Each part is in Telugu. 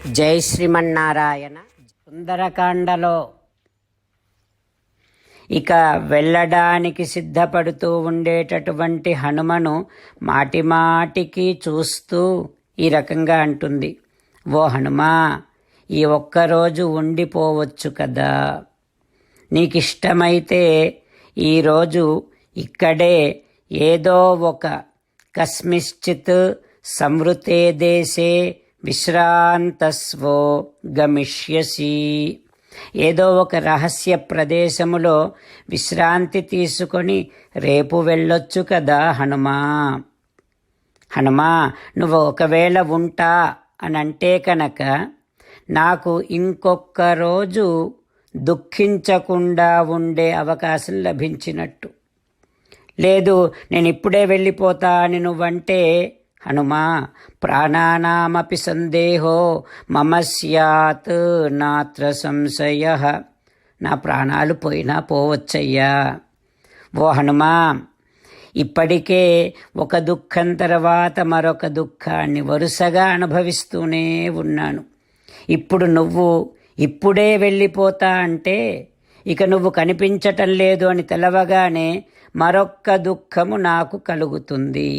జై శ్రీమన్నారాయణ. సుందరకాండలో ఇక వెళ్ళడానికి సిద్ధపడుతూ ఉండేటటువంటి హనుమను మాటిమాటికి చూస్తూ ఈ రకంగా అంటుంది, ఓ హనుమా, ఈ ఒక్కరోజు ఉండిపోవచ్చు కదా, నీకిష్టమైతే ఈరోజు ఇక్కడే ఏదో ఒక కస్మిశ్చిత్ సంవృతే దేశే విశ్రాంతస్వో గమిష్యసి, ఏదో ఒక రహస్య ప్రదేశములో విశ్రాంతి తీసుకొని రేపు వెళ్ళొచ్చు కదా హనుమా. హనుమా, నువ్వు ఒకవేళ ఉంటా అని అంటే కనుక నాకు ఇంకొక రోజు దుఃఖించకుండా ఉండే అవకాశం లభించినట్టు. లేదు, నేను ఇప్పుడే వెళ్ళిపోతా అని నువ్వంటే హనుమా, ప్రాణానామపి సందేహో మమ స్యాత్ నాత్ర సంశయః, నా ప్రాణాలు పోయినా పోవచ్చయ్యా. ఓ హనుమా, ఇప్పటికే ఒక దుఃఖం తర్వాత మరొక దుఃఖాన్ని వరుసగా అనుభవిస్తూనే ఉన్నాను. ఇప్పుడు నువ్వు ఇప్పుడే వెళ్ళిపోతా అంటే ఇక నువ్వు కనిపించటం లేదు అని తెలవగానే మరొక్క దుఃఖము నాకు కలుగుతుంది.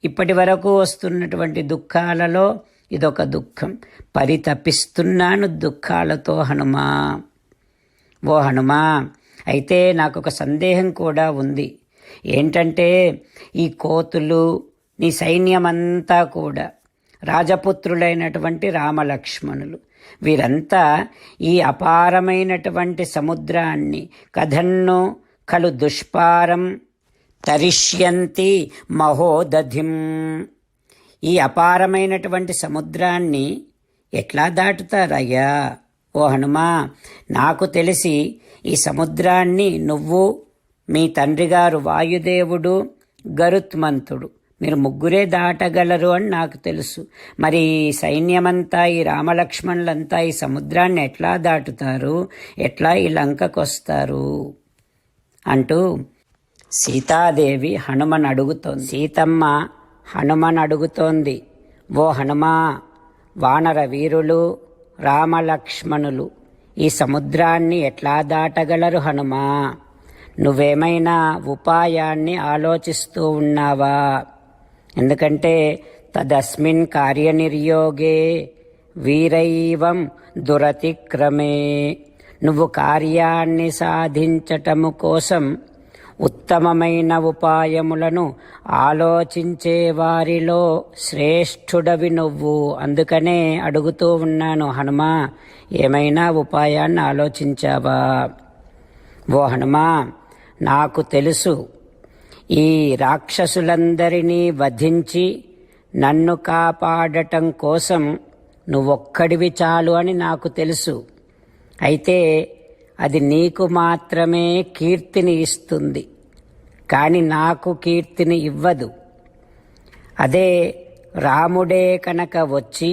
ఇప్పటి వరకు వస్తున్నటువంటి దుఃఖాలలో ఇదొక దుఃఖం. పరితపిస్తున్నాను దుఃఖాలతో హనుమా. ఓ హనుమా, అయితే నాకు ఒక సందేహం కూడా ఉంది. ఏంటంటే ఈ కోతులు, నీ సైన్యమంతా కూడా రాజపుత్రులైనటువంటి రామలక్ష్మణులు, వీరంతా ఈ అపారమైనటువంటి సముద్రాన్ని కథన్ను ఖలు దుష్పారం తరిష్యంతి మహోదధిం, ఈ అపారమైనటువంటి సముద్రాన్ని ఎట్లా దాటుతారయ్యా? ఓ హనుమా, నాకు తెలిసి ఈ సముద్రాన్ని నువ్వు, మీ తండ్రి గారు వాయుదేవుడు, గరుత్మంతుడు, మీరు ముగ్గురే దాటగలరు అని నాకు తెలుసు. మరి ఈ సైన్యమంతా, ఈ రామలక్ష్మణులంతా ఈ సముద్రాన్ని ఎట్లా దాటుతారు, ఎట్లా ఈ లంకకొస్తారు అంటూ సీతాదేవి హనుమని అడుగుతోంది. సీతమ్మ హనుమని అడుగుతోంది, ఓ హనుమా, వానర వీరులు రామలక్ష్మణులు ఈ సముద్రాన్ని ఎట్లా దాటగలరు హనుమా? నువ్వేమైనా ఉపాయాన్ని ఆలోచిస్తూ ఉన్నావా? ఎందుకంటే తదస్మిన్ కార్యనిర్యోగే వీరైవం దురతిక్రమే, నువ్వు కార్యాన్ని సాధించటము కోసం ఉత్తమమైన ఉపాయములను ఆలోచించే వారిలో శ్రేష్ఠుడవి నువ్వు. అందుకనే అడుగుతూ ఉన్నాను హనుమా, ఏమైనా ఉపాయాన్ని ఆలోచించావా? ఓ హనుమా, నాకు తెలుసు, ఈ రాక్షసులందరినీ వధించి నన్ను కాపాడటం కోసం నువ్వొక్కడివి చాలు అని నాకు తెలుసు. అయితే అది నీకు మాత్రమే కీర్తిని ఇస్తుంది, కానీ నాకు కీర్తిని ఇవ్వదు. అదే రాముడే కనుక వచ్చి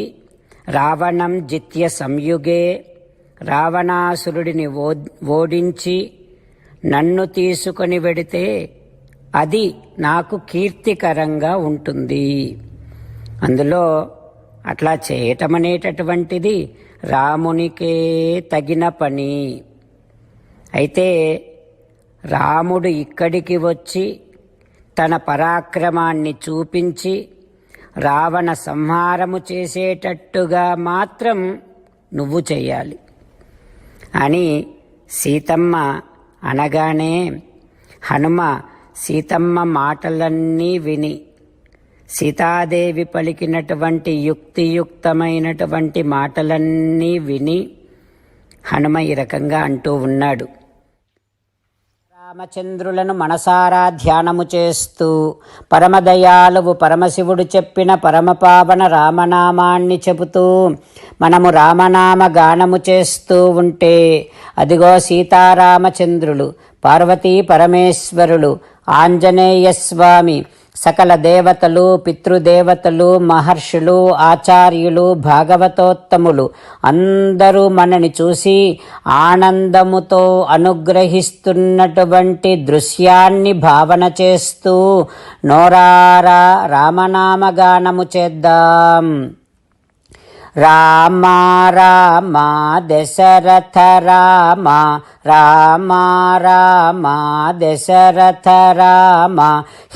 రావణం జిత్య సంయుగే, రావణాసురుడిని ఓడించి నన్ను తీసుకొని వెడితే అది నాకు కీర్తికరంగా ఉంటుంది. అందులో అట్లా చేయటం అనేటటువంటిది రామునికే తగిన పని. అయితే రాముడు ఇక్కడికి వచ్చి తన పరాక్రమాన్ని చూపించి రావణ సంహారము చేసేటట్టుగా మాత్రం నువ్వు చెయ్యాలి అని సీతమ్మ అనగానే హనుమ సీతమ్మ మాటలన్నీ విని, సీతాదేవి పలికినటువంటి యుక్తియుక్తమైనటువంటి మాటలన్నీ విని హనుమ ఈ రకంగా అంటూ ఉన్నాడు. రామచంద్రులను మనసారా ధ్యానము చేస్తూ పరమదయాలువు పరమశివుడు చెప్పిన పరమపావన రామనామాన్ని చెబుతూ మనము రామనామ గానము చేస్తూ ఉంటే అదిగో సీతారామచంద్రులు, పార్వతీ పరమేశ్వరులు, ఆంజనేయస్వామి, సకల దేవతలు, పితృదేవతలు, మహర్షులు, ఆచార్యులు, భాగవతోత్తములు అందరూ మనని చూసి ఆనందముతో అనుగ్రహిస్తున్నటువంటి దృశ్యాన్ని భావన చేస్తూ నోరారా రామనామగానము చేద్దాం. రామ రామ దశరథ రామ రామ రామ దశరథ రామ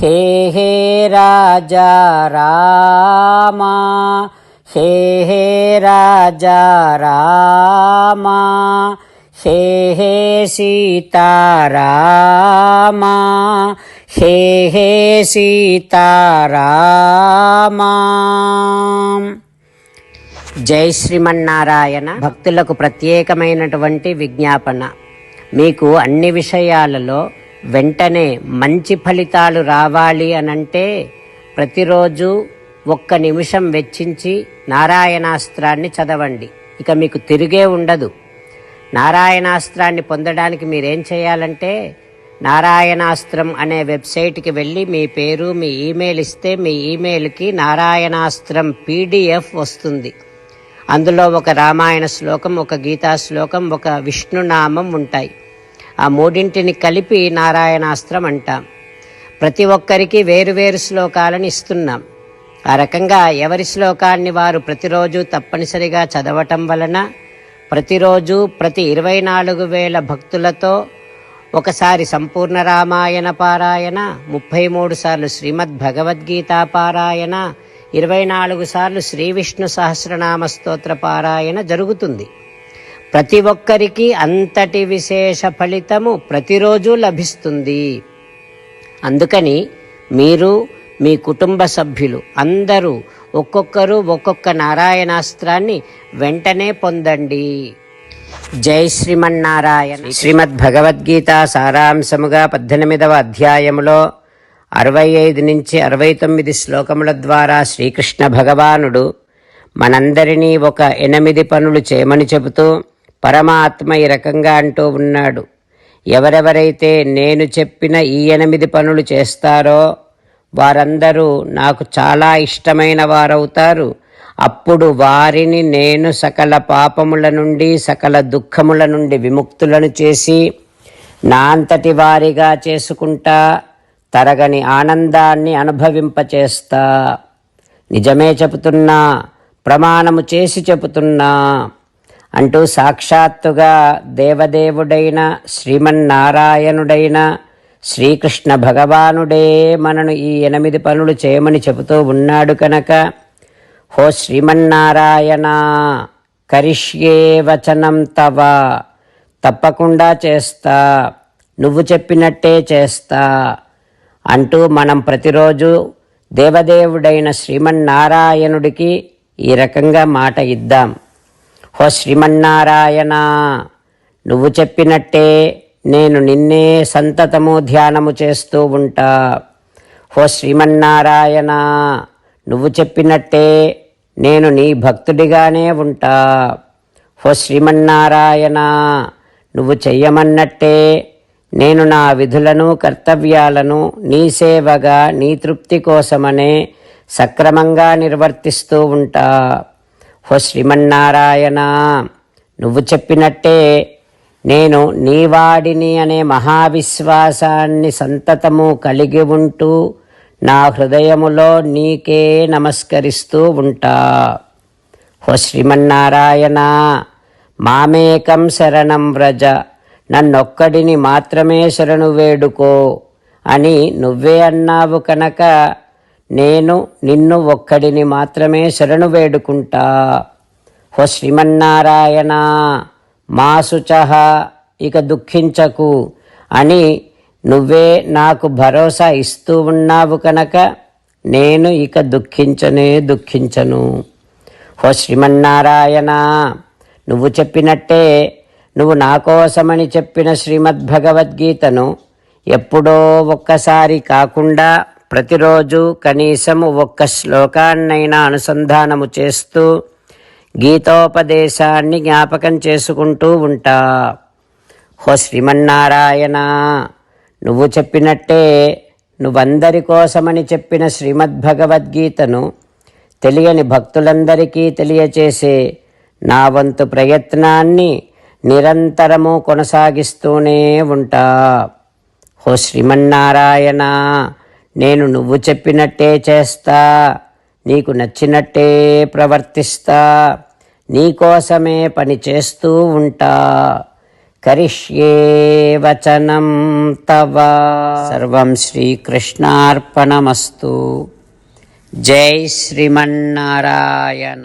హే హే రాజా రామ హే హే రాజా రామ హే హే సీతారామ హే హే సీతారామ. జై శ్రీమన్నారాయణ. భక్తులకు ప్రత్యేకమైనటువంటి విజ్ఞాపన. మీకు అన్ని విషయాలలో వెంటనే మంచి ఫలితాలు రావాలి అనంటే ప్రతిరోజు 1 నిమిషం వెచ్చించి నారాయణాస్త్రాన్ని చదవండి. ఇక మీకు తిరిగే ఉండదు. నారాయణాస్త్రాన్ని పొందడానికి మీరేం చేయాలంటే నారాయణాస్త్రం అనే వెబ్సైట్కి వెళ్ళి మీ పేరు మీ ఈమెయిల్ ఇస్తే మీ ఈమెయిల్కి నారాయణాస్త్రం PDF వస్తుంది. అందులో ఒక రామాయణ శ్లోకం, ఒక గీతా శ్లోకం, ఒక విష్ణునామం ఉంటాయి. ఆ 3ంటిని కలిపి నారాయణాస్త్రం అంటాం. ప్రతి ఒక్కరికి వేరువేరు శ్లోకాలను ఇస్తున్నాం. ఆ రకంగా ఎవరి శ్లోకాన్ని వారు ప్రతిరోజు తప్పనిసరిగా చదవటం వలన ప్రతిరోజు ప్రతి 24,000 భక్తులతో ఒకసారి సంపూర్ణ రామాయణ పారాయణ, 33 సార్లు శ్రీమద్ భగవద్గీత పారాయణ, 24 సార్లు శ్రీ విష్ణు సహస్రనామ స్తోత్ర పారాయణ జరుగుతుంది. ప్రతి ఒక్కరికి అంతటి విశేష ఫలితము ప్రతిరోజు లభిస్తుంది. అందుకని మీరు మీ కుటుంబ సభ్యులు అందరూ ఒక్కొక్కరు ఒక్కొక్క నారాయణాస్త్రాన్ని వెంటనే పొందండి. జై శ్రీమన్నారాయణ. శ్రీమద్ భగవద్గీత సారాంశముగా 18వ అధ్యాయములో 65 నుంచి 69 శ్లోకముల ద్వారా శ్రీకృష్ణ భగవానుడు మనందరినీ ఒక 8 పనులు చేయమని చెబుతూ పరమాత్మ ఈ రకంగా అంటూ ఉన్నాడు. ఎవరెవరైతే నేను చెప్పిన ఈ 8 పనులు చేస్తారో వారందరూ నాకు చాలా ఇష్టమైన వారవుతారు. అప్పుడు వారిని నేను సకల పాపముల నుండి సకల దుఃఖముల నుండి విముక్తులను చేసి నా అంతటి వారిగా చేసుకుంటా, తరగని ఆనందాన్ని అనుభవింపచేస్తా. నిజమే చెబుతున్నా, ప్రమాణము చేసి చెబుతున్నా అంటూ సాక్షాత్తుగా దేవదేవుడైన శ్రీమన్నారాయణుడైన శ్రీకృష్ణ భగవానుడే మనను ఈ 8 పనులు చేయమని చెబుతూ ఉన్నాడు కనుక, హో శ్రీమన్నారాయణ కరిష్యే వచనం తవ, తప్పకుండా చేస్తా, నువ్వు చెప్పినట్టే చేస్తా అంటూ మనం ప్రతిరోజు దేవదేవుడైన శ్రీమన్నారాయణుడికి ఈ రకంగా మాట ఇద్దాం. హో శ్రీమన్నారాయణ, నువ్వు చెప్పినట్టే నేను నిన్నే సంతతము ధ్యానము చేస్తూ ఉంటా. హో శ్రీమన్నారాయణ, నువ్వు చెప్పినట్టే నేను నీ భక్తుడిగానే ఉంటా. హో శ్రీమన్నారాయణ, నువ్వు చెయ్యమన్నట్టే నేను నా విధులను కర్తవ్యాలను నీ సేవగా నీ తృప్తి కోసమనే సక్రమంగా నిర్వర్తిస్తూ ఉంటా. హో శ్రీమన్నారాయణ, నువ్వు చెప్పినట్టే నేను నీవాడిని అనే మహావిశ్వాసాన్ని సంతతము కలిగి ఉంటూ నా హృదయములో నీకే నమస్కరిస్తూ ఉంటా. హో శ్రీమన్నారాయణ, మామేకం శరణం వ్రజ, నన్నొక్కడిని మాత్రమే శరణు వేడుకో అని నువ్వే అన్నావు కనుక నేను నిన్ను ఒక్కడిని మాత్రమే శరణు వేడుకుంటా. హో శ్రీమన్నారాయణ, మా శుచః, ఇక దుఃఖించకు అని నువ్వే నాకు భరోసా ఇస్తూ ఉన్నావు కనుక నేను ఇక దుఃఖించను. హో శ్రీమన్నారాయణ, నువ్వు చెప్పినట్టే నువ్వు నా కోసమని చెప్పిన శ్రీమద్భగవద్గీతను ఎప్పుడో ఒక్కసారి కాకుండా ప్రతిరోజు కనీసము 1 శ్లోకాన్నైనా అనుసంధానము చేస్తూ గీతోపదేశాన్ని జ్ఞాపకం చేసుకుంటూ ఉంటా. హో శ్రీమన్నారాయణ, నువ్వు చెప్పినట్టే నువ్వందరి కోసమని చెప్పిన శ్రీమద్భగవద్గీతను తెలియని భక్తులందరికీ తెలియచేసే నా వంతు ప్రయత్నాన్ని నిరంతరము కొనసాగిస్తూనే ఉంటా. హో శ్రీమన్నారాయణ, నేను నువ్వు చెప్పినట్టే చేస్తా, నీకు నచ్చినట్టే ప్రవర్తిస్తా, నీకోసమే పని చేస్తూ ఉంటా. కరిష్యే వచనం తవ. సర్వం శ్రీకృష్ణార్పణమస్తు. జై శ్రీమన్నారాయణ.